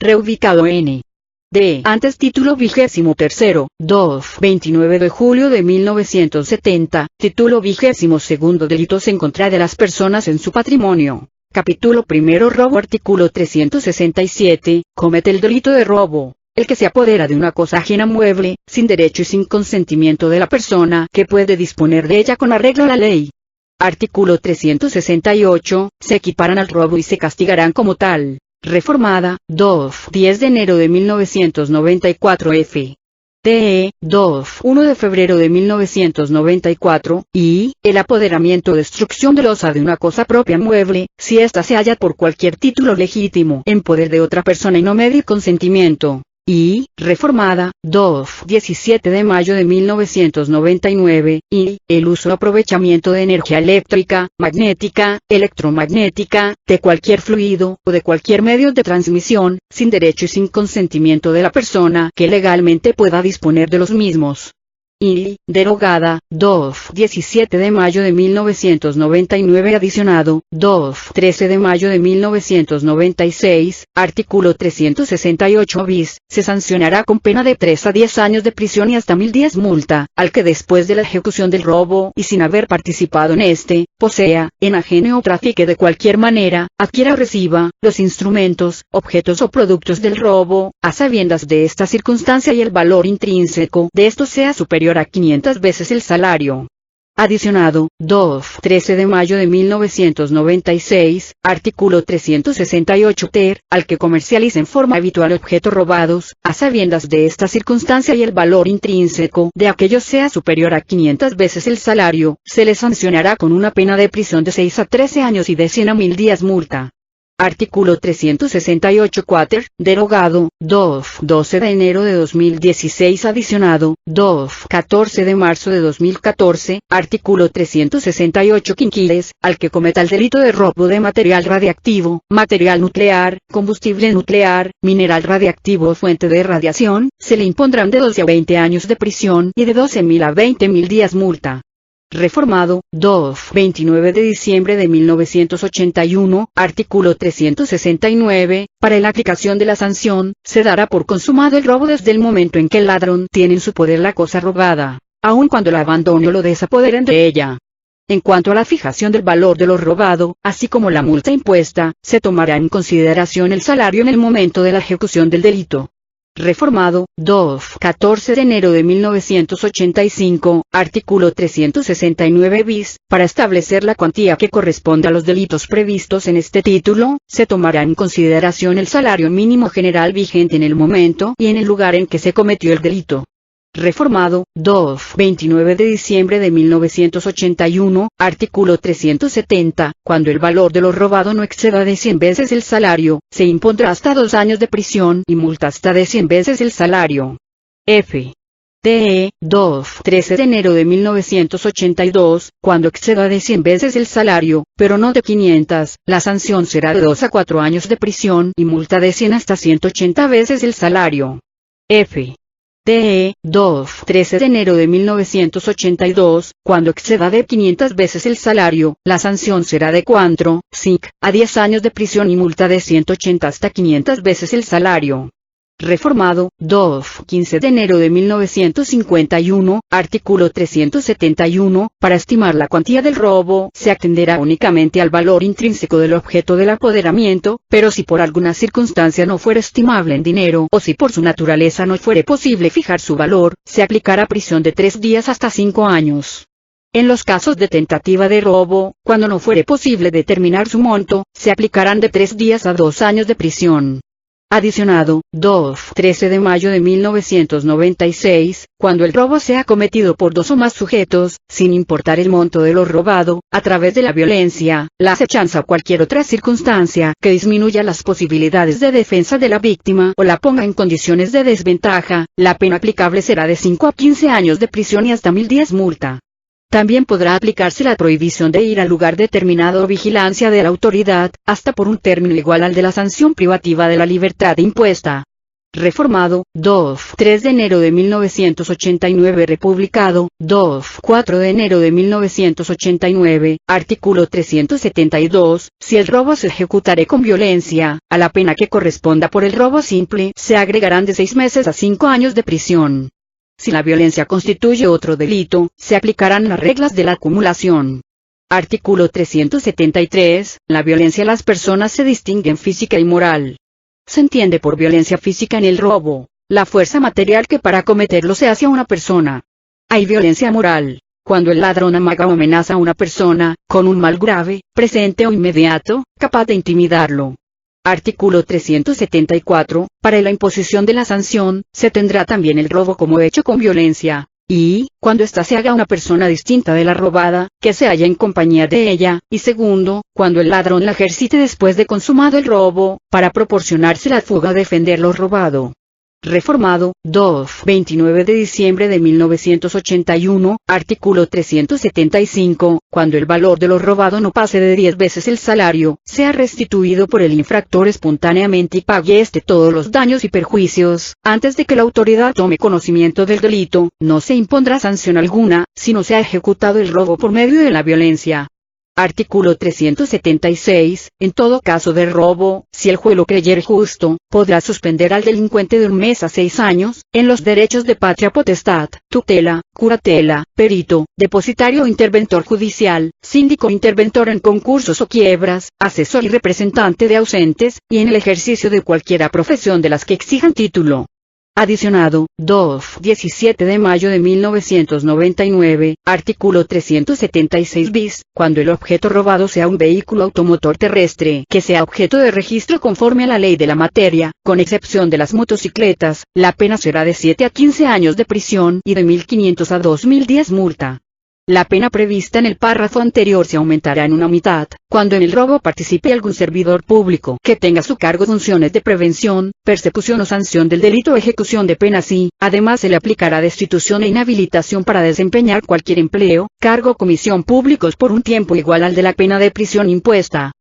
reubicado en D. Antes título 23º, 2. 29 de julio de 1970, título 22º delitos en contra de las personas en su patrimonio. Capítulo primero robo. Artículo 367, comete el delito de robo el que se apodera de una cosa ajena mueble, sin derecho y sin consentimiento de la persona que puede disponer de ella con arreglo a la ley. Artículo 368, se equiparan al robo y se castigarán como tal. Reformada, 2. 10 de enero de 1994 F. TE, 2. 1 de febrero de 1994, y, el apoderamiento o destrucción de losa de una cosa propia mueble, si ésta se halla por cualquier título legítimo en poder de otra persona y no medie consentimiento. Y, reformada, 2. 17 de mayo de 1999, y, el uso o aprovechamiento de energía eléctrica, magnética, electromagnética, de cualquier fluido, o de cualquier medio de transmisión, sin derecho y sin consentimiento de la persona que legalmente pueda disponer de los mismos. Y, derogada, 2. 17 de mayo de 1999 adicionado, 2. 13 de mayo de 1996, artículo 368 bis, se sancionará con pena de 3 a 10 años de prisión y hasta 1000 días multa, al que después de la ejecución del robo y sin haber participado en este, posea, enajene o trafique de cualquier manera, adquiera o reciba, los instrumentos, objetos o productos del robo, a sabiendas de esta circunstancia y el valor intrínseco de estos sea superior a 500 veces el salario. Adicionado, 2. 13 de mayo de 1996, artículo 368 ter, al que comercialice en forma habitual objetos robados, a sabiendas de esta circunstancia y el valor intrínseco de aquellos sea superior a 500 veces el salario, se le sancionará con una pena de prisión de 6 a 13 años y de 100 a 1000 días multa. Artículo 368 quater, derogado, 2. 12 de enero de 2016 adicionado, 2. 14 de marzo de 2014, artículo 368 quinquiles, al que cometa el delito de robo de material radiactivo, material nuclear, combustible nuclear, mineral radiactivo o fuente de radiación, se le impondrán de 12 a 20 años de prisión y de 12.000 a 20.000 días multa. Reformado, 2. 29 de diciembre de 1981, artículo 369, para la aplicación de la sanción, se dará por consumado el robo desde el momento en que el ladrón tiene en su poder la cosa robada, aun cuando la abandone o lo desapoderen de ella. En cuanto a la fijación del valor de lo robado, así como la multa impuesta, se tomará en consideración el salario en el momento de la ejecución del delito. Reformado, 2. 14 de enero de 1985, artículo 369 bis, para establecer la cuantía que corresponde a los delitos previstos en este título, se tomará en consideración el salario mínimo general vigente en el momento y en el lugar en que se cometió el delito. Reformado, 2. 29 de diciembre de 1981, artículo 370, cuando el valor de lo robado no exceda de 100 veces el salario, se impondrá hasta 2 años de prisión y multa hasta de 100 veces el salario. F. TE, 2. 13 de enero de 1982, cuando exceda de 100 veces el salario, pero no de 500, la sanción será de 2 a 4 años de prisión y multa de 100 hasta 180 veces el salario. F. TE, 2. 13 de enero de 1982, cuando exceda de 500 veces el salario, la sanción será de 4, 5, a 10 años de prisión y multa de 180 hasta 500 veces el salario. Reformado, 2. 15 de enero de 1951, artículo 371, para estimar la cuantía del robo, se atenderá únicamente al valor intrínseco del objeto del apoderamiento, pero si por alguna circunstancia no fuera estimable en dinero, o si por su naturaleza no fuere posible fijar su valor, se aplicará prisión de 3 días hasta 5 años. En los casos de tentativa de robo, cuando no fuere posible determinar su monto, se aplicarán de 3 días a 2 años de prisión. Adicionado, 2. 13 de mayo de 1996, cuando el robo sea cometido por 2 o más sujetos, sin importar el monto de lo robado, a través de la violencia, la acechanza o cualquier otra circunstancia que disminuya las posibilidades de defensa de la víctima o la ponga en condiciones de desventaja, la pena aplicable será de 5 a 15 años de prisión y hasta 1000 días multa. También podrá aplicarse la prohibición de ir al lugar determinado o vigilancia de la autoridad, hasta por un término igual al de la sanción privativa de la libertad impuesta. Reformado, 3 de enero de 1989. Republicado, 4 de enero de 1989. Artículo 372. Si el robo se ejecutare con violencia, a la pena que corresponda por el robo simple, se agregarán de 6 meses a 5 años de prisión. Si la violencia constituye otro delito, se aplicarán las reglas de la acumulación. Artículo 373. La violencia a las personas se distingue en física y moral. Se entiende por violencia física en el robo la fuerza material que para cometerlo se hace a una persona. Hay violencia moral cuando el ladrón amaga o amenaza a una persona con un mal grave, presente o inmediato, capaz de intimidarlo. Artículo 374. Para la imposición de la sanción, se tendrá también el robo como hecho con violencia, y, cuando ésta se haga a una persona distinta de la robada, que se halla en compañía de ella, y segundo, cuando el ladrón la ejercite después de consumado el robo, para proporcionarse la fuga o defender lo robado. Reformado, 29 de diciembre de 1981, artículo 375, cuando el valor de lo robado no pase de 10 veces el salario, sea restituido por el infractor espontáneamente y pague todos los daños y perjuicios, antes de que la autoridad tome conocimiento del delito, no se impondrá sanción alguna, si no se ha ejecutado el robo por medio de la violencia. Artículo 376. En todo caso de robo, si el juez lo creyere justo, podrá suspender al delincuente de 1 mes a 6 años, en los derechos de patria potestad, tutela, curatela, perito, depositario o interventor judicial, síndico interventor en concursos o quiebras, asesor y representante de ausentes, y en el ejercicio de cualquiera profesión de las que exijan título. Adicionado, 17 de mayo de 1999, artículo 376 bis, cuando el objeto robado sea un vehículo automotor terrestre que sea objeto de registro conforme a la ley de la materia, con excepción de las motocicletas, la pena será de 7 a 15 años de prisión y de 1.500 a 2.010 multa. La pena prevista en el párrafo anterior se aumentará en una mitad, cuando en el robo participe algún servidor público que tenga a su cargo funciones de prevención, persecución o sanción del delito o ejecución de penas y, además se le aplicará destitución e inhabilitación para desempeñar cualquier empleo, cargo o comisión públicos por un tiempo igual al de la pena de prisión impuesta.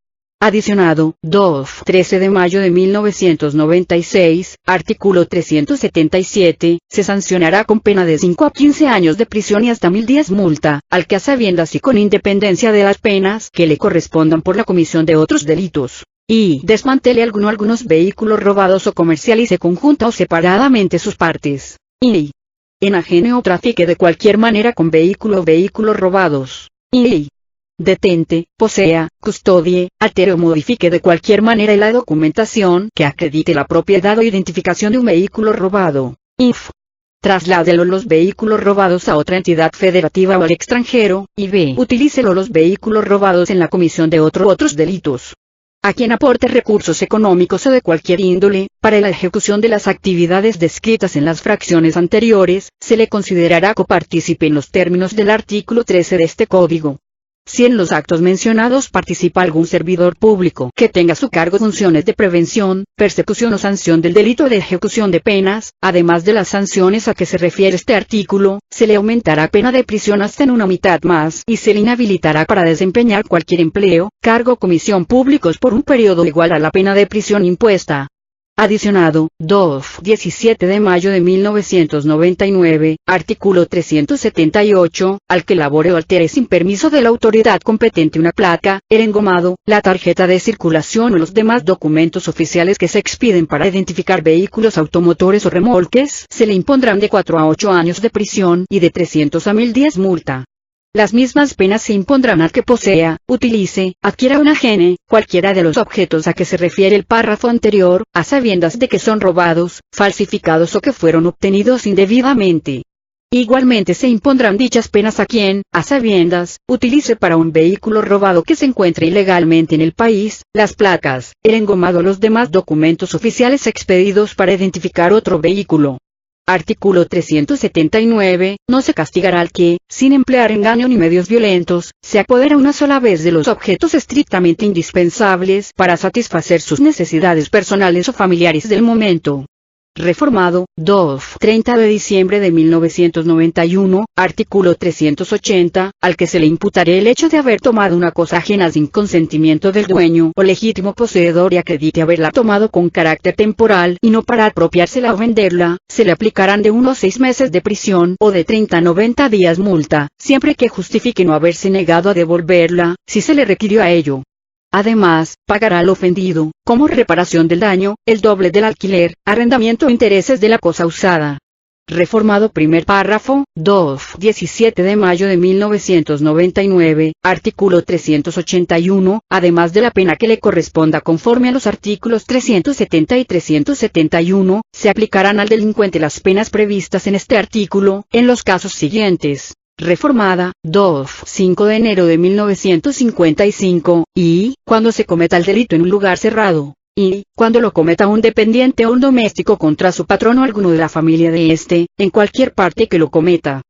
Adicionado, 13 de mayo de 1996, artículo 377, se sancionará con pena de 5 a 15 años de prisión y hasta 1.010 multa, al que a sabiendas y con independencia de las penas que le correspondan por la comisión de otros delitos, y desmantele algunos vehículos robados o comercialice conjunta o separadamente sus partes, y enajene o trafique de cualquier manera con vehículo o vehículos robados, y detente, posea, custodie, altere o modifique de cualquier manera la documentación que acredite la propiedad o identificación de un vehículo robado. Trasládelo los vehículos robados a otra entidad federativa o al extranjero, y utilícelo los vehículos robados en la comisión de otros delitos. A quien aporte recursos económicos o de cualquier índole, para la ejecución de las actividades descritas en las fracciones anteriores, se le considerará copartícipe en los términos del artículo 13 de este Código. Si en los actos mencionados participa algún servidor público que tenga a su cargo funciones de prevención, persecución o sanción del delito de ejecución de penas, además de las sanciones a que se refiere este artículo, se le aumentará pena de prisión hasta en una mitad más y se le inhabilitará para desempeñar cualquier empleo, cargo o comisión públicos por un periodo igual a la pena de prisión impuesta. Adicionado, 17 de mayo de 1999, artículo 378, al que elabore o altere sin permiso de la autoridad competente una placa, el engomado, la tarjeta de circulación o los demás documentos oficiales que se expiden para identificar vehículos automotores o remolques, se le impondrán de 4 a 8 años de prisión y de 300 a 1.010 multa. Las mismas penas se impondrán al que posea, utilice, adquiera o enajene, cualquiera de los objetos a que se refiere el párrafo anterior, a sabiendas de que son robados, falsificados o que fueron obtenidos indebidamente. Igualmente se impondrán dichas penas a quien, a sabiendas, utilice para un vehículo robado que se encuentre ilegalmente en el país, las placas, el engomado o los demás documentos oficiales expedidos para identificar otro vehículo. Artículo 379, no se castigará al que, sin emplear engaño ni medios violentos, se apodera una sola vez de los objetos estrictamente indispensables para satisfacer sus necesidades personales o familiares del momento. Reformado, 30 de diciembre de 1991, artículo 380, al que se le imputará el hecho de haber tomado una cosa ajena sin consentimiento del dueño o legítimo poseedor y acredite haberla tomado con carácter temporal y no para apropiársela o venderla, se le aplicarán de 1 a 6 meses de prisión o de 30 a 90 días multa, siempre que justifique no haberse negado a devolverla, si se le requirió a ello. Además, pagará al ofendido, como reparación del daño, el doble del alquiler, arrendamiento o intereses de la cosa usada. Reformado primer párrafo, 17 de mayo de 1999, artículo 381, además de la pena que le corresponda conforme a los artículos 370 y 371, se aplicarán al delincuente las penas previstas en este artículo, en los casos siguientes. Reformada, 5 de enero de 1955, y, cuando se cometa el delito en un lugar cerrado, y, cuando lo cometa un dependiente o un doméstico contra su patrón o alguno de la familia de éste, en cualquier parte que lo cometa.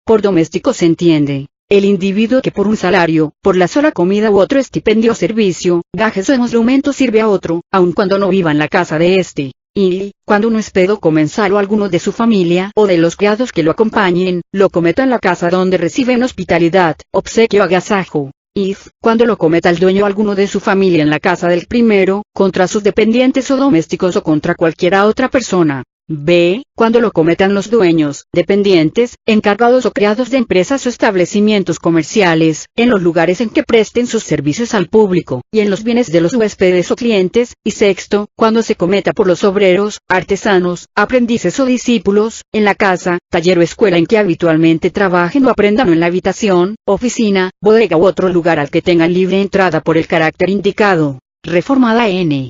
Por doméstico se entiende el individuo que por un salario, por la sola comida u otro estipendio o servicio, gajes o emolumento sirve a otro, aun cuando no viva en la casa de éste. Y, cuando un huésped o comensal o alguno de su familia o de los criados que lo acompañen, lo cometa en la casa donde reciben hospitalidad, obsequio o agasajo. Y, cuando lo cometa el dueño o alguno de su familia en la casa del primero, contra sus dependientes o domésticos o contra cualquiera otra persona. B. Cuando lo cometan los dueños, dependientes, encargados o criados de empresas o establecimientos comerciales, en los lugares en que presten sus servicios al público, y en los bienes de los huéspedes o clientes. Y sexto, cuando se cometa por los obreros, artesanos, aprendices o discípulos, en la casa, taller o escuela en que habitualmente trabajen o aprendan o en la habitación, oficina, bodega u otro lugar al que tengan libre entrada por el carácter indicado. Reformada N.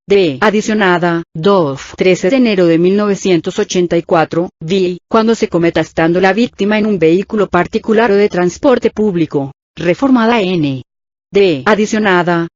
D. Adicionada, 13 de enero de 1984, vi, cuando se cometa estando la víctima en un vehículo particular o de transporte público. Reformada N. D. Adicionada,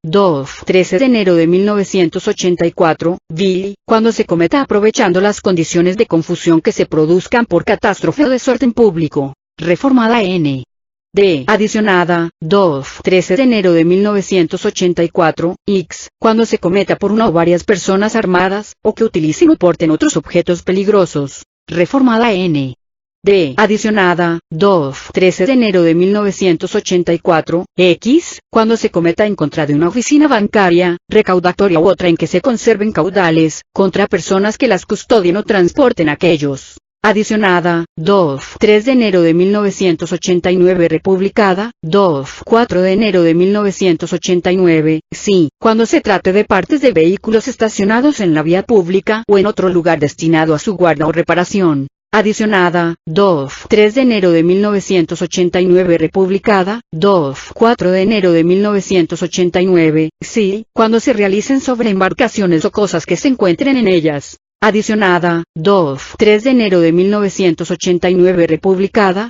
13 de enero de 1984, vi, cuando se cometa aprovechando las condiciones de confusión que se produzcan por catástrofe o desorden público. Reformada N. D. Adicionada, 13 de enero de 1984, X, cuando se cometa por una o varias personas armadas, o que utilicen o porten otros objetos peligrosos. Reformada N. D. Adicionada, 13 de enero de 1984, X, cuando se cometa en contra de una oficina bancaria, recaudatoria u otra en que se conserven caudales, contra personas que las custodien o transporten aquellos. Adicionada, 3 de enero de 1989 republicada, 4 de enero de 1989, sí, cuando se trate de partes de vehículos estacionados en la vía pública o en otro lugar destinado a su guarda o reparación. Adicionada, 3 de enero de 1989 republicada, 4 de enero de 1989, sí, cuando se realicen sobre embarcaciones o cosas que se encuentren en ellas. Adicionada, 3 de enero de 1989 republicada,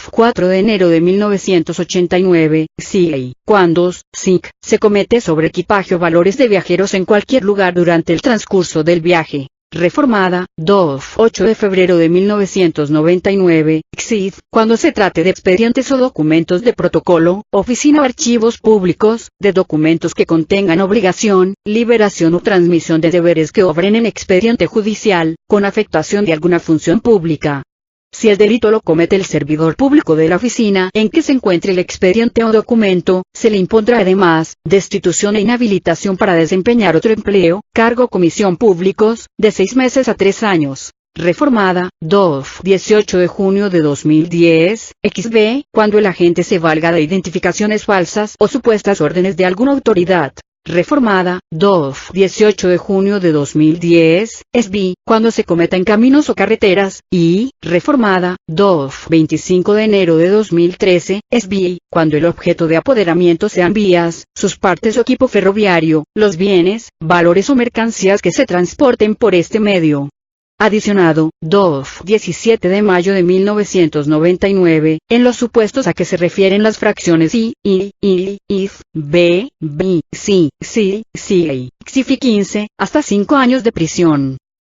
4 de enero de 1989, sí, cuando, SIC, se comete sobre equipaje o valores de viajeros en cualquier lugar durante el transcurso del viaje. Reformada, 8 de febrero de 1999, XID, cuando se trate de expedientes o documentos de protocolo, oficina o archivos públicos, de documentos que contengan obligación, liberación o transmisión de deberes que obren en expediente judicial, con afectación de alguna función pública. Si el delito lo comete el servidor público de la oficina en que se encuentre el expediente o documento, se le impondrá además, destitución e inhabilitación para desempeñar otro empleo, cargo o comisión públicos, de 6 meses a 3 años. Reformada, 18 de junio de 2010, XB, cuando el agente se valga de identificaciones falsas o supuestas órdenes de alguna autoridad. Reformada, 18 de junio de 2010, SB, cuando se cometa en caminos o carreteras, y, reformada, 25 de enero de 2013, SB, cuando el objeto de apoderamiento sean vías, sus partes o equipo ferroviario, los bienes, valores o mercancías que se transporten por este medio. Adicionado, 17 de mayo de 1999, en los supuestos a que se refieren las fracciones I, if, B, C, XIFI 15, hasta 5 años de prisión.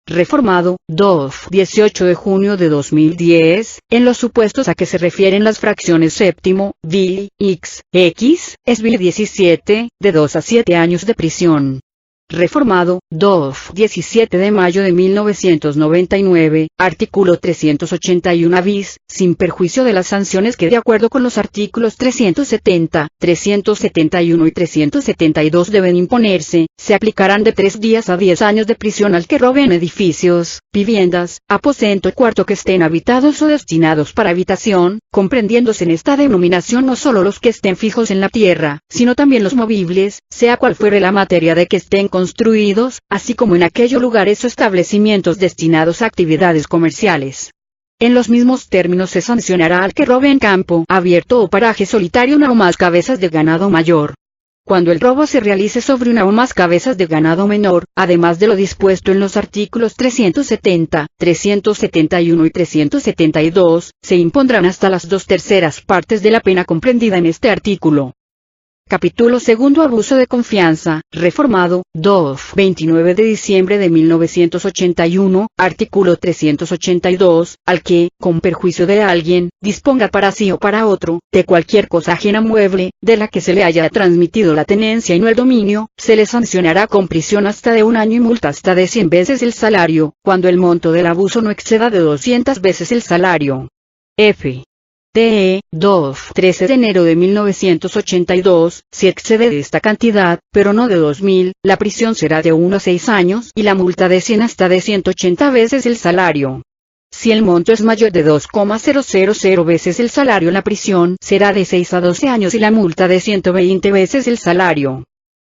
Reformado, 18 de junio de 2010, en los supuestos a que se refieren las fracciones séptimo, V, X, SB 17, de 2 a 7 años de prisión. Reformado, 17 de mayo de 1999, artículo 381 bis, sin perjuicio de las sanciones que de acuerdo con los artículos 370, 371 y 372 deben imponerse, se aplicarán de 3 días a 10 años de prisión al que robe en edificios, viviendas, aposento y cuarto que estén habitados o destinados para habitación, comprendiéndose en esta denominación no solo los que estén fijos en la tierra, sino también los movibles, sea cual fuere la materia de que estén construidos, así como en aquellos lugares o establecimientos destinados a actividades comerciales. En los mismos términos se sancionará al que robe en campo abierto o paraje solitario una o más cabezas de ganado mayor. Cuando el robo se realice sobre una o más cabezas de ganado menor, además de lo dispuesto en los artículos 370, 371 y 372, se impondrán hasta las 2/3 partes de la pena comprendida en este artículo. Capítulo segundo. Abuso de confianza, reformado, 29 de diciembre de 1981, artículo 382, al que, con perjuicio de alguien, disponga para sí o para otro, de cualquier cosa ajena mueble, de la que se le haya transmitido la tenencia y no el dominio, se le sancionará con prisión hasta de 1 año y multa hasta de 100 veces el salario, cuando el monto del abuso no exceda de 200 veces el salario. F. TE, 13 de enero de 1982, si excede de esta cantidad, pero no de 2.000, la prisión será de 1 a 6 años y la multa de 100 hasta de 180 veces el salario. Si el monto es mayor de 2,000 veces el salario, la prisión será de 6 a 12 años y la multa de 120 veces el salario.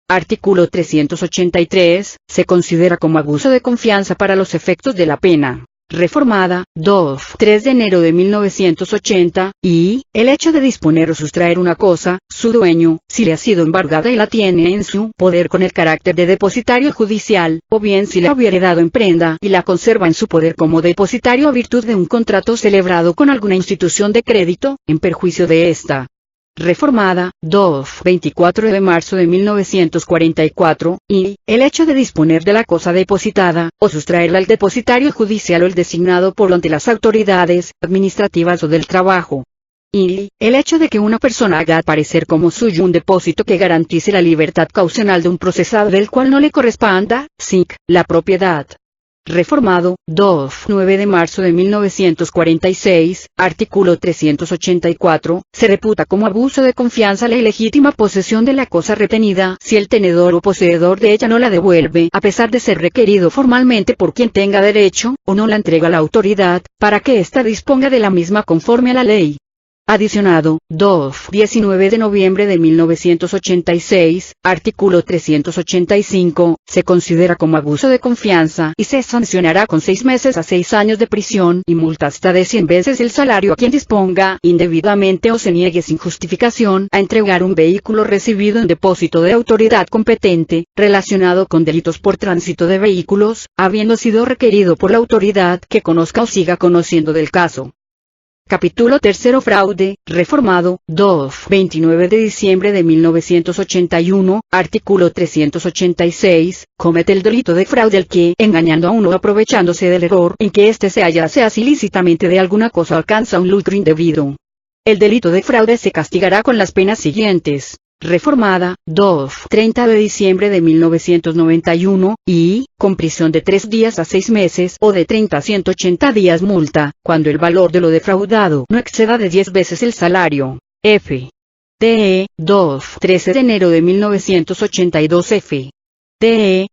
Artículo 383, se considera como abuso de confianza para los efectos de la pena reformada, 3 de enero de 1980, y, el hecho de disponer o sustraer una cosa, su dueño, si le ha sido embargada y la tiene en su poder con el carácter de depositario judicial, o bien si la hubiere dado en prenda y la conserva en su poder como depositario a virtud de un contrato celebrado con alguna institución de crédito, en perjuicio de esta. Reformada, 24 de marzo de 1944, y, el hecho de disponer de la cosa depositada, o sustraerla al depositario judicial o el designado por ante las autoridades administrativas o del trabajo. Y, el hecho de que una persona haga aparecer como suyo un depósito que garantice la libertad caucional de un procesado del cual no le corresponda, SIC, la propiedad. Reformado, 9 de marzo de 1946, artículo 384, se reputa como abuso de confianza la ilegítima posesión de la cosa retenida si el tenedor o poseedor de ella no la devuelve a pesar de ser requerido formalmente por quien tenga derecho, o no la entrega a la autoridad, para que ésta disponga de la misma conforme a la ley. Adicionado, 19 de noviembre de 1986, artículo 385, se considera como abuso de confianza y se sancionará con 6 meses a 6 años de prisión y multa hasta de 100 veces el salario a quien disponga indebidamente o se niegue sin justificación a entregar un vehículo recibido en depósito de autoridad competente, relacionado con delitos por tránsito de vehículos, habiendo sido requerido por la autoridad que conozca o siga conociendo del caso. Capítulo tercero. Fraude, reformado, 29 de diciembre de 1981, artículo 386, comete el delito de fraude el que, engañando a uno aprovechándose del error en que éste se halla, se hace ilícitamente de alguna cosa alcanza un lucro indebido. El delito de fraude se castigará con las penas siguientes. Reformada, 30 de diciembre de 1991, y, con prisión de 3 días a 6 meses o de 30 a 180 días multa, cuando el valor de lo defraudado no exceda de 10 veces el salario. F. TE, 13 de enero de 1982. F. TE,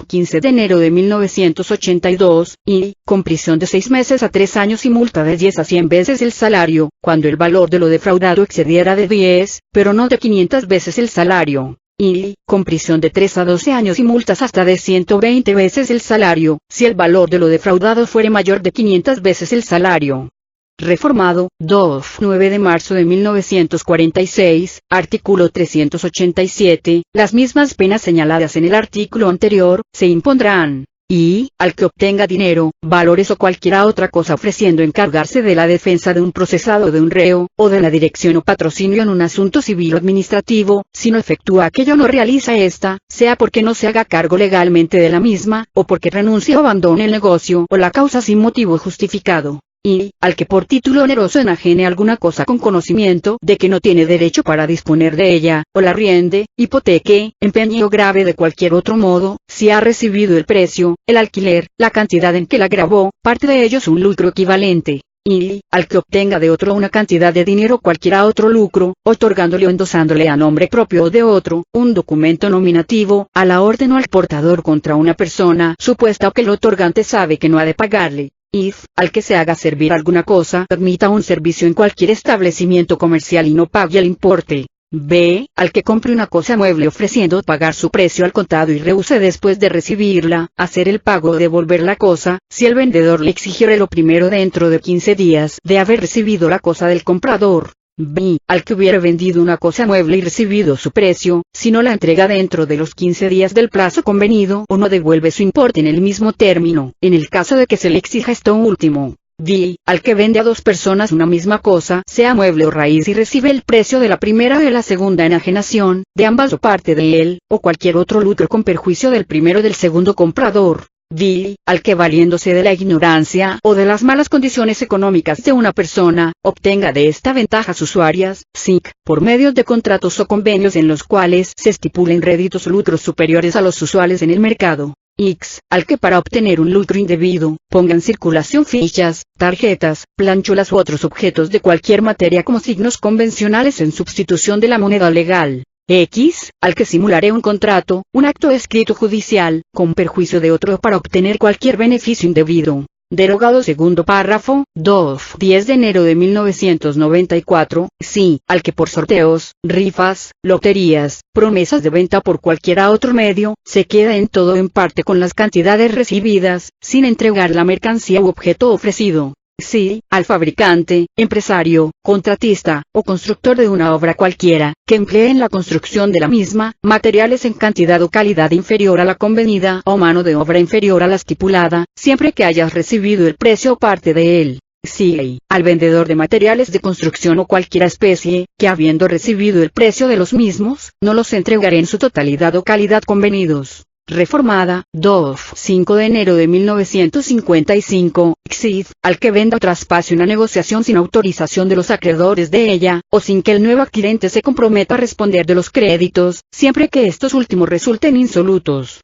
15 de enero de 1982, y, con prisión de 6 meses a 3 años y multa de 10 a 100 veces el salario, cuando el valor de lo defraudado excediera de 10, pero no de 500 veces el salario. Y, con prisión de 3 a 12 años y multas hasta de 120 veces el salario, si el valor de lo defraudado fuere mayor de 500 veces el salario. Reformado, 9 de marzo de 1946, artículo 387, las mismas penas señaladas en el artículo anterior, se impondrán. Y, al que obtenga dinero, valores o cualquiera otra cosa ofreciendo encargarse de la defensa de un procesado o de un reo, o de la dirección o patrocinio en un asunto civil o administrativo, si no efectúa aquello o no realiza esta, sea porque no se haga cargo legalmente de la misma, o porque renuncie o abandone el negocio o la causa sin motivo justificado. y, al que por título oneroso enajene alguna cosa con conocimiento de que no tiene derecho para disponer de ella, o la arriende, hipoteque, empeñe o grave de cualquier otro modo, si ha recibido el precio, el alquiler, la cantidad en que la gravó, parte de ellos un lucro equivalente. Y, al que obtenga de otro una cantidad de dinero o cualquiera otro lucro, otorgándole o endosándole a nombre propio o de otro, un documento nominativo, a la orden o al portador contra una persona supuesta o que el otorgante sabe que no ha de pagarle. If, al que se haga servir alguna cosa, admita un servicio en cualquier establecimiento comercial y no pague el importe. B, al que compre una cosa mueble ofreciendo pagar su precio al contado y rehúse después de recibirla, hacer el pago o devolver la cosa, si el vendedor le exigiere lo primero dentro de 15 días de haber recibido la cosa del comprador. B, al que hubiere vendido una cosa mueble y recibido su precio, si no la entrega dentro de los 15 días del plazo convenido o no devuelve su importe en el mismo término, en el caso de que se le exija esto último. D, al que vende a dos personas una misma cosa, sea mueble o raíz y recibe el precio de la primera o de la segunda enajenación, de ambas o parte de él, o cualquier otro lucro con perjuicio del primero o del segundo comprador. D, al que valiéndose de la ignorancia o de las malas condiciones económicas de una persona, obtenga de esta ventajas usuarias, SIC, por medio de contratos o convenios en los cuales se estipulen réditos o lucros superiores a los usuales en el mercado. X, al que para obtener un lucro indebido, ponga en circulación fichas, tarjetas, planchuelas u otros objetos de cualquier materia como signos convencionales en sustitución de la moneda legal. X, al que simulare un contrato, un acto escrito judicial, con perjuicio de otro para obtener cualquier beneficio indebido. Derogado segundo párrafo, 2. 10 de enero de 1994, sí, al que por sorteos, rifas, loterías, promesas de venta por cualquiera otro medio, se queda en todo o en parte con las cantidades recibidas, sin entregar la mercancía u objeto ofrecido. Sí, al fabricante, empresario, contratista, o constructor de una obra cualquiera, que emplee en la construcción de la misma, materiales en cantidad o calidad inferior a la convenida o mano de obra inferior a la estipulada, siempre que hayas recibido el precio o parte de él. Sí, al vendedor de materiales de construcción o cualquier especie, que habiendo recibido el precio de los mismos, no los entregaré en su totalidad o calidad convenidos. Reformada, 2. 5 de enero de 1955, XID, al que venda o traspase una negociación sin autorización de los acreedores de ella, o sin que el nuevo adquirente se comprometa a responder de los créditos, siempre que estos últimos resulten insolutos.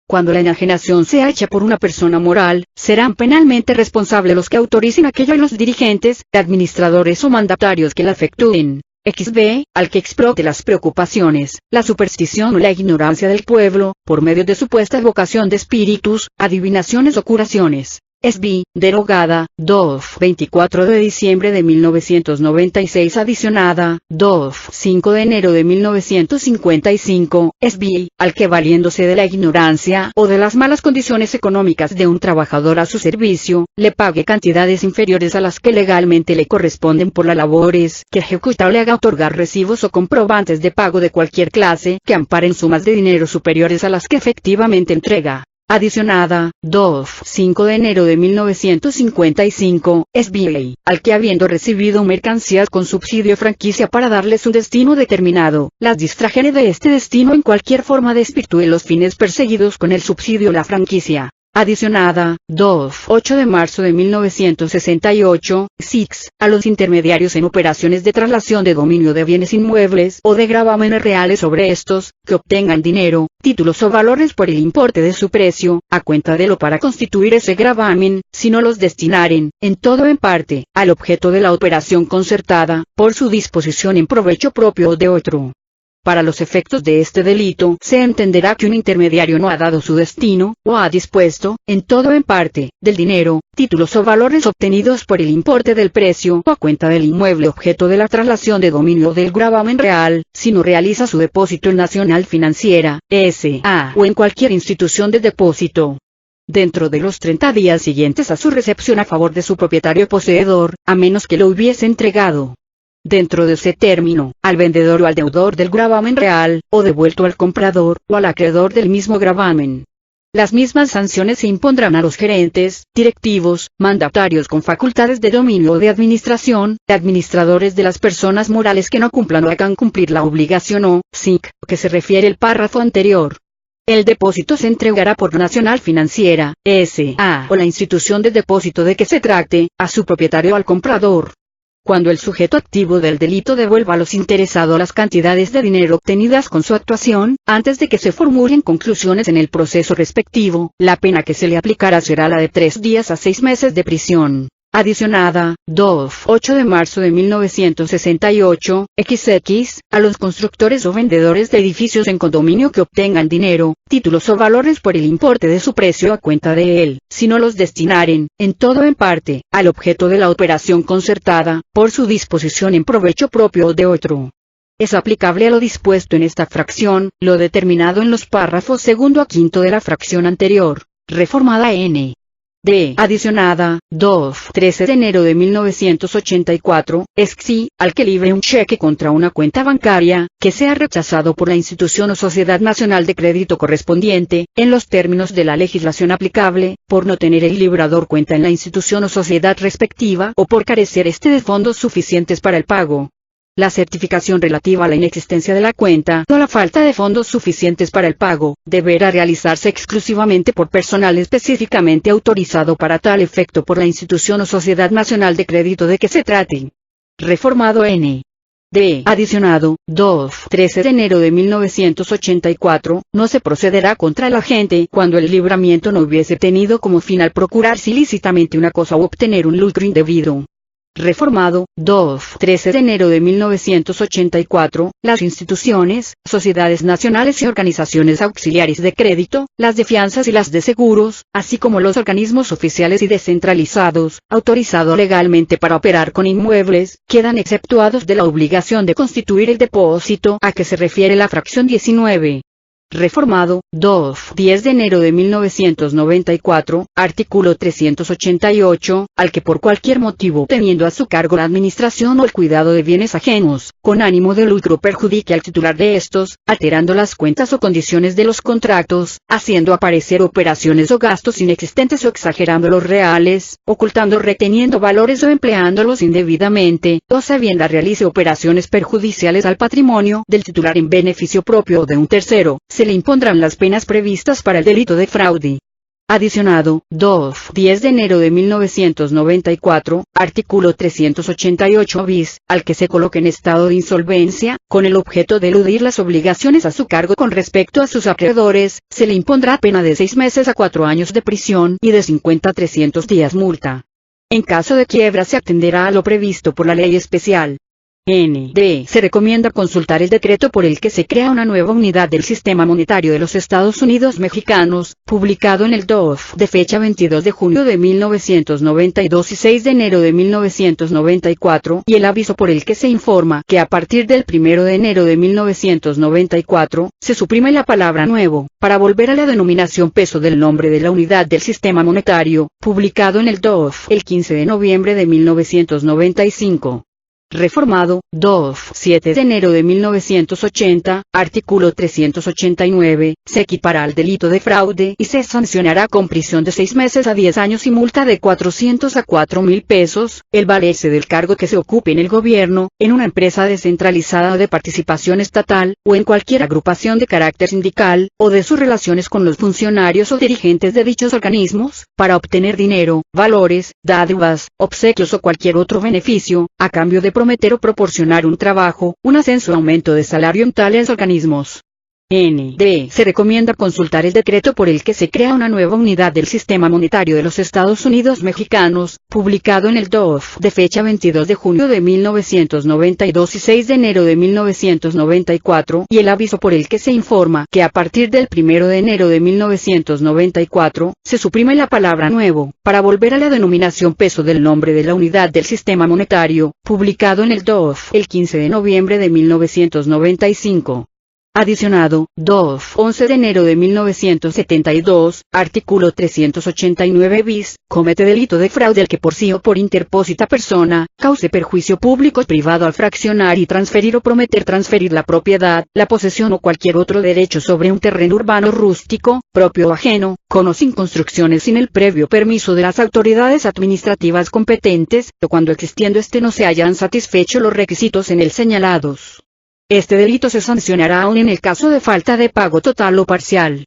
Cuando la enajenación sea hecha por una persona moral, serán penalmente responsables los que autoricen aquello y los dirigentes, administradores o mandatarios que la efectúen. XB, al que explote las preocupaciones, la superstición o la ignorancia del pueblo, por medio de supuesta evocación de espíritus, adivinaciones o curaciones. SB, derogada, 2. 24 de diciembre de 1996 adicionada, 2. 5 de enero de 1955, SB, al que valiéndose de la ignorancia o de las malas condiciones económicas de un trabajador a su servicio, le pague cantidades inferiores a las que legalmente le corresponden por las labores que ejecuta o le haga otorgar recibos o comprobantes de pago de cualquier clase que amparen sumas de dinero superiores a las que efectivamente entrega. Adicionada, 2. 5 de enero de 1955, SBA, al que habiendo recibido mercancías con subsidio o franquicia para darles un destino determinado, las distrajere de este destino en cualquier forma desvirtúe los fines perseguidos con el subsidio o la franquicia. Adicionada, 2. 8 de marzo de 1968, SIX, a los intermediarios en operaciones de traslación de dominio de bienes inmuebles o de gravámenes reales sobre estos, que obtengan dinero, títulos o valores por el importe de su precio, a cuenta de lo para constituir ese gravamen, si no los destinaren, en todo o en parte, al objeto de la operación concertada, por su disposición en provecho propio o de otro. Para los efectos de este delito, se entenderá que un intermediario no ha dado su destino, o ha dispuesto, en todo o en parte, del dinero, títulos o valores obtenidos por el importe del precio o a cuenta del inmueble objeto de la traslación de dominio del gravamen real, si no realiza su depósito en Nacional Financiera, S.A. o en cualquier institución de depósito. Dentro de los 30 días siguientes a su recepción a favor de su propietario poseedor, a menos que lo hubiese entregado dentro de ese término, al vendedor o al deudor del gravamen real, o devuelto al comprador, o al acreedor del mismo gravamen. Las mismas sanciones se impondrán a los gerentes, directivos, mandatarios con facultades de dominio o de administración, administradores de las personas morales que no cumplan o hagan cumplir la obligación o, SIC, que se refiere el párrafo anterior. El depósito se entregará por Nacional Financiera, S.A. o la institución de depósito de que se trate, a su propietario o al comprador. Cuando el sujeto activo del delito devuelva a los interesados las cantidades de dinero obtenidas con su actuación, antes de que se formulen conclusiones en el proceso respectivo, la pena que se le aplicará será la de 3 días a 6 meses de prisión. Adicionada, 8 de marzo de 1968, XX, a los constructores o vendedores de edificios en condominio que obtengan dinero, títulos o valores por el importe de su precio a cuenta de él, si no los destinaren, en todo o en parte, al objeto de la operación concertada, por su disposición en provecho propio o de otro. Es aplicable a lo dispuesto en esta fracción, lo determinado en los párrafos segundo a quinto de la fracción anterior, reformada N. D. Adicionada, 13 de enero de 1984, ESCSI, al que libre un cheque contra una cuenta bancaria, que sea rechazado por la institución o sociedad nacional de crédito correspondiente, en los términos de la legislación aplicable, por no tener el librador cuenta en la institución o sociedad respectiva o por carecer este de fondos suficientes para el pago. La certificación relativa a la inexistencia de la cuenta o la falta de fondos suficientes para el pago, deberá realizarse exclusivamente por personal específicamente autorizado para tal efecto por la institución o sociedad nacional de crédito de que se trate. Reformado N. D. Adicionado, 13 de enero de 1984, no se procederá contra el agente cuando el libramiento no hubiese tenido como final procurarse ilícitamente una cosa u obtener un lucro indebido. Reformado, 13 de enero de 1984, las instituciones, sociedades nacionales y organizaciones auxiliares de crédito, las de fianzas y las de seguros, así como los organismos oficiales y descentralizados, autorizados legalmente para operar con inmuebles, quedan exceptuados de la obligación de constituir el depósito a que se refiere la fracción 19. Reformado, 10 de enero de 1994, artículo 388, al que por cualquier motivo teniendo a su cargo la administración o el cuidado de bienes ajenos, con ánimo de lucro perjudique al titular de estos, alterando las cuentas o condiciones de los contratos, haciendo aparecer operaciones o gastos inexistentes o exagerando los reales, ocultando o reteniendo valores o empleándolos indebidamente, o sabiendo realice operaciones perjudiciales al patrimonio del titular en beneficio propio o de un tercero, se le impondrán las penas previstas para el delito de fraude. Adicionado, 10 de enero de 1994, artículo 388 bis, al que se coloque en estado de insolvencia, con el objeto de eludir las obligaciones a su cargo con respecto a sus acreedores, se le impondrá pena de 6 meses a 4 años de prisión y de 50 a 300 días multa. En caso de quiebra se atenderá a lo previsto por la ley especial. N.D. Se recomienda consultar el decreto por el que se crea una nueva unidad del sistema monetario de los Estados Unidos mexicanos, publicado en el DOF de fecha 22 de junio de 1992 y 6 de enero de 1994, y el aviso por el que se informa que a partir del 1 de enero de 1994, se suprime la palabra nuevo, para volver a la denominación peso del nombre de la unidad del sistema monetario, publicado en el DOF el 15 de noviembre de 1995. Reformado, 7 de enero de 1980, artículo 389, se equipará al delito de fraude y se sancionará con prisión de 6 meses a 10 años y multa de 400 a 4.000 pesos, el valerse del cargo que se ocupe en el gobierno, en una empresa descentralizada o de participación estatal, o en cualquier agrupación de carácter sindical, o de sus relaciones con los funcionarios o dirigentes de dichos organismos, para obtener dinero, valores, dádivas, obsequios o cualquier otro beneficio, a cambio de prometer o proporcionar un trabajo, un ascenso o aumento de salario en tales organismos. N.D. Se recomienda consultar el decreto por el que se crea una nueva unidad del sistema monetario de los Estados Unidos mexicanos, publicado en el DOF de fecha 22 de junio de 1992 y 6 de enero de 1994, y el aviso por el que se informa que a partir del 1 de enero de 1994, se suprime la palabra nuevo, para volver a la denominación peso del nombre de la unidad del sistema monetario, publicado en el DOF el 15 de noviembre de 1995. Adicionado, 11 de enero de 1972, artículo 389 bis, comete delito de fraude al que por sí o por interpósita persona, cause perjuicio público o privado al fraccionar y transferir o prometer transferir la propiedad, la posesión o cualquier otro derecho sobre un terreno urbano rústico, propio o ajeno, con o sin construcciones sin el previo permiso de las autoridades administrativas competentes, o cuando existiendo este no se hayan satisfecho los requisitos en él señalados. Este delito se sancionará aun en el caso de falta de pago total o parcial.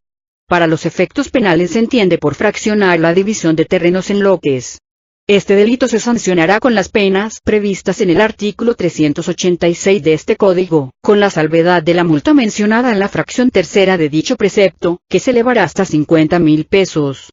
Para los efectos penales se entiende por fraccionar la división de terrenos en lotes. Este delito se sancionará con las penas previstas en el artículo 386 de este código, con la salvedad de la multa mencionada en la fracción tercera de dicho precepto, que se elevará hasta 50.000 pesos.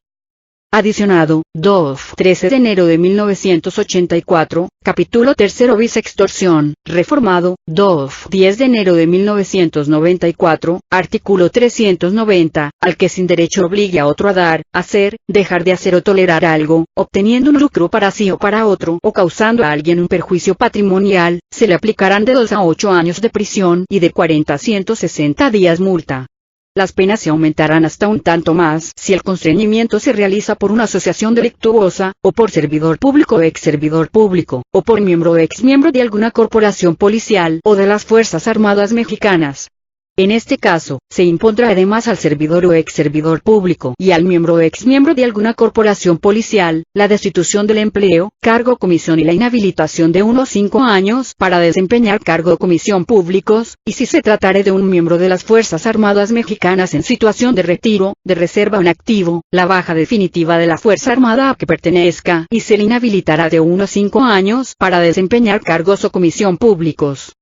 Adicionado, 13 de enero de 1984, capítulo tercero bis extorsión, reformado, 10 de enero de 1994, artículo 390, al que sin derecho obligue a otro a dar, hacer, dejar de hacer o tolerar algo, obteniendo un lucro para sí o para otro, o causando a alguien un perjuicio patrimonial, se le aplicarán de 2 a 8 años de prisión y de 40 a 160 días multa. Las penas se aumentarán hasta un tanto más si el constreñimiento se realiza por una asociación delictuosa, o por servidor público o ex servidor público, o por miembro o ex miembro de alguna corporación policial o de las Fuerzas Armadas Mexicanas. En este caso, se impondrá además al servidor o ex servidor público y al miembro o ex miembro de alguna corporación policial, la destitución del empleo, cargo o comisión y la inhabilitación de 1 a 5 años para desempeñar cargo o comisión públicos, y si se tratare de un miembro de las Fuerzas Armadas Mexicanas en situación de retiro, de reserva o en activo, la baja definitiva de la Fuerza Armada a que pertenezca, y se le inhabilitará de 1 a 5 años para desempeñar cargos o comisión públicos.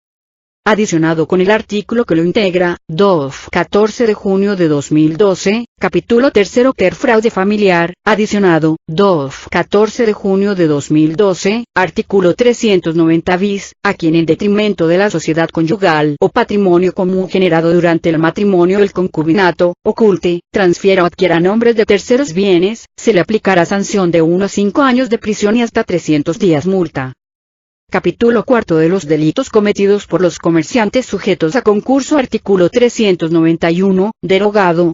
Adicionado con el artículo que lo integra, 14 de junio de 2012, capítulo tercero ter fraude familiar, adicionado, 14 de junio de 2012, artículo 390 bis, a quien en detrimento de la sociedad conyugal o patrimonio común generado durante el matrimonio o el concubinato, oculte, transfiera o adquiera a nombres de terceros bienes, se le aplicará sanción de 1 a 5 años de prisión y hasta 300 días multa. Capítulo cuarto de los delitos cometidos por los comerciantes sujetos a concurso. Artículo 391, derogado,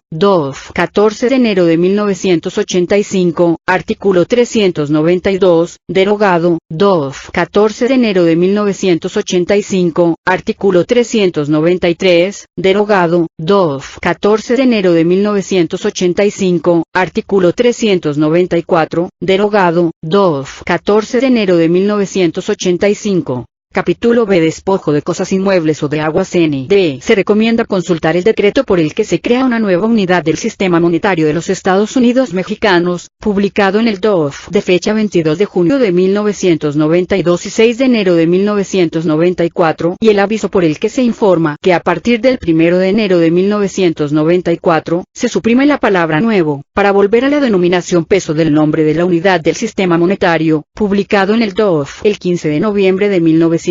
14 de enero de 1985, artículo 392, derogado, 14 de enero de 1985, artículo 393, derogado, 14 de enero de 1985, artículo 394, derogado, 14 de enero de 1985. Capítulo B. Despojo de cosas inmuebles o de aguas. N.D. Se recomienda consultar el decreto por el que se crea una nueva unidad del sistema monetario de los Estados Unidos mexicanos, publicado en el DOF de fecha 22 de junio de 1992 y 6 de enero de 1994, y el aviso por el que se informa que a partir del 1 de enero de 1994, se suprime la palabra nuevo, para volver a la denominación peso del nombre de la unidad del sistema monetario, publicado en el DOF el 15 de noviembre de 1995.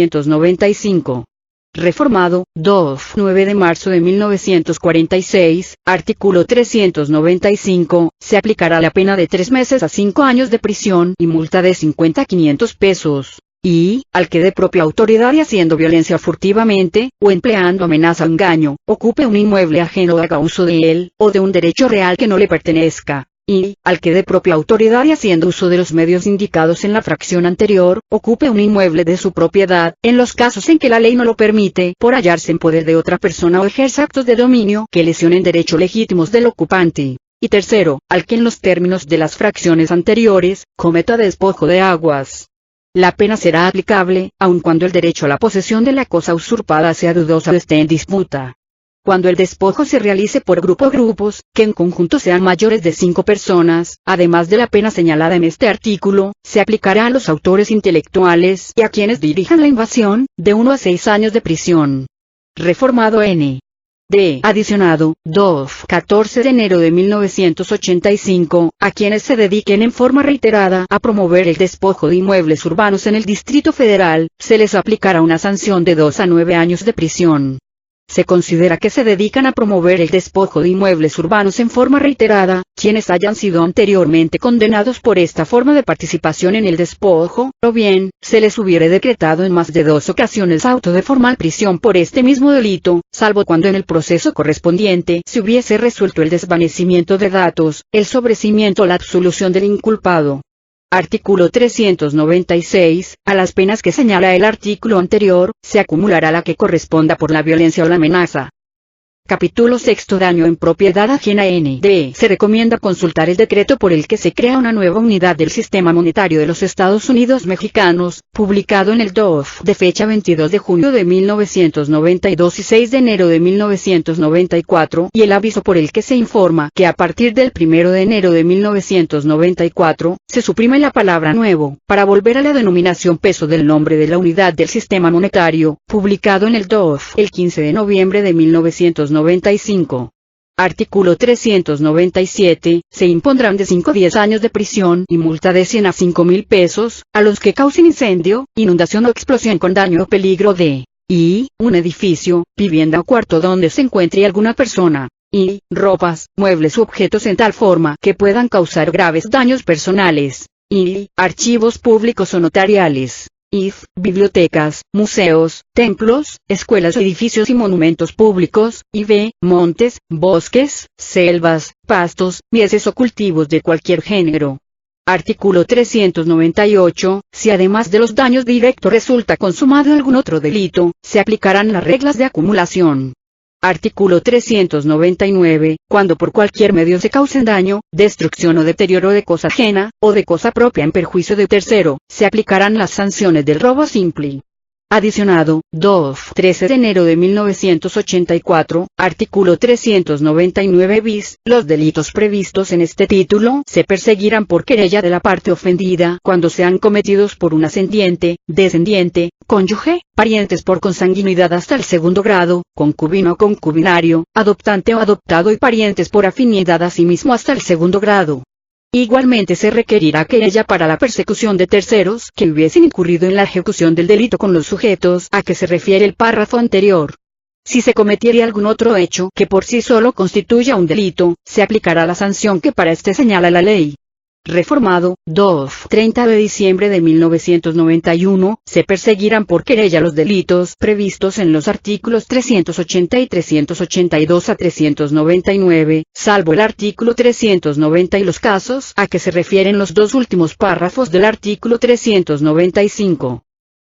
Reformado, 9 de marzo de 1946, artículo 395, se aplicará la pena de 3 meses a 5 años de prisión y multa de 50 a 500 pesos. Y, al que de propia autoridad y haciendo violencia furtivamente, o empleando amenaza o engaño, ocupe un inmueble ajeno o haga uso de él, o de un derecho real que no le pertenezca. Y, al que de propia autoridad y haciendo uso de los medios indicados en la fracción anterior, ocupe un inmueble de su propiedad, en los casos en que la ley no lo permite, por hallarse en poder de otra persona o ejerza actos de dominio que lesionen derechos legítimos del ocupante. Y tercero, al que en los términos de las fracciones anteriores, cometa despojo de aguas. La pena será aplicable, aun cuando el derecho a la posesión de la cosa usurpada sea dudosa o esté en disputa. Cuando el despojo se realice por grupo o grupos, que en conjunto sean mayores de 5 personas, además de la pena señalada en este artículo, se aplicará a los autores intelectuales y a quienes dirijan la invasión, de 1 a 6 años de prisión. Reformado N. D. Adicionado, 14 de enero de 1985, a quienes se dediquen en forma reiterada a promover el despojo de inmuebles urbanos en el Distrito Federal, se les aplicará una sanción de 2 a 9 años de prisión. Se considera que se dedican a promover el despojo de inmuebles urbanos en forma reiterada, quienes hayan sido anteriormente condenados por esta forma de participación en el despojo, o bien, se les hubiere decretado en más de 2 ocasiones auto de formal prisión por este mismo delito, salvo cuando en el proceso correspondiente se hubiese resuelto el desvanecimiento de datos, el sobreseimiento o la absolución del inculpado. Artículo 396, a las penas que señala el artículo anterior, se acumulará la que corresponda por la violencia o la amenaza. Capítulo 6. Daño en propiedad ajena. N.D. Se recomienda consultar el decreto por el que se crea una nueva unidad del sistema monetario de los Estados Unidos mexicanos, publicado en el DOF de fecha 22 de junio de 1992 y 6 de enero de 1994, y el aviso por el que se informa que a partir del 1 de enero de 1994, se suprime la palabra nuevo, para volver a la denominación peso del nombre de la unidad del sistema monetario, publicado en el DOF el 15 de noviembre de 1995. Artículo 397, se impondrán de 5 a 10 años de prisión y multa de 100 a 5.000 pesos, a los que causen incendio, inundación o explosión con daño o peligro de I, un edificio, vivienda o cuarto donde se encuentre alguna persona, y, ropas, muebles u objetos en tal forma que puedan causar graves daños personales, y, archivos públicos o notariales. If, bibliotecas, museos, templos, escuelas, edificios y monumentos públicos, y b, montes, bosques, selvas, pastos, mieses o cultivos de cualquier género. Artículo 398, si además de los daños directos resulta consumado algún otro delito, se aplicarán las reglas de acumulación. Artículo 399, cuando por cualquier medio se causen daño, destrucción o deterioro de cosa ajena, o de cosa propia en perjuicio de tercero, se aplicarán las sanciones del robo simple. Adicionado, 13 de enero de 1984, artículo 399 bis, los delitos previstos en este título se perseguirán por querella de la parte ofendida cuando sean cometidos por un ascendiente, descendiente, cónyuge, parientes por consanguinidad hasta el segundo grado, concubino o concubinario, adoptante o adoptado y parientes por afinidad asimismo hasta el segundo grado. Igualmente se requerirá querella para la persecución de terceros que hubiesen incurrido en la ejecución del delito con los sujetos a que se refiere el párrafo anterior. Si se cometiere algún otro hecho que por sí solo constituya un delito, se aplicará la sanción que para este señala la ley. Reformado, 30 de diciembre de 1991, se perseguirán por querella los delitos previstos en los artículos 380 y 382 a 399, salvo el artículo 390 y los casos a que se refieren los dos últimos párrafos del artículo 395.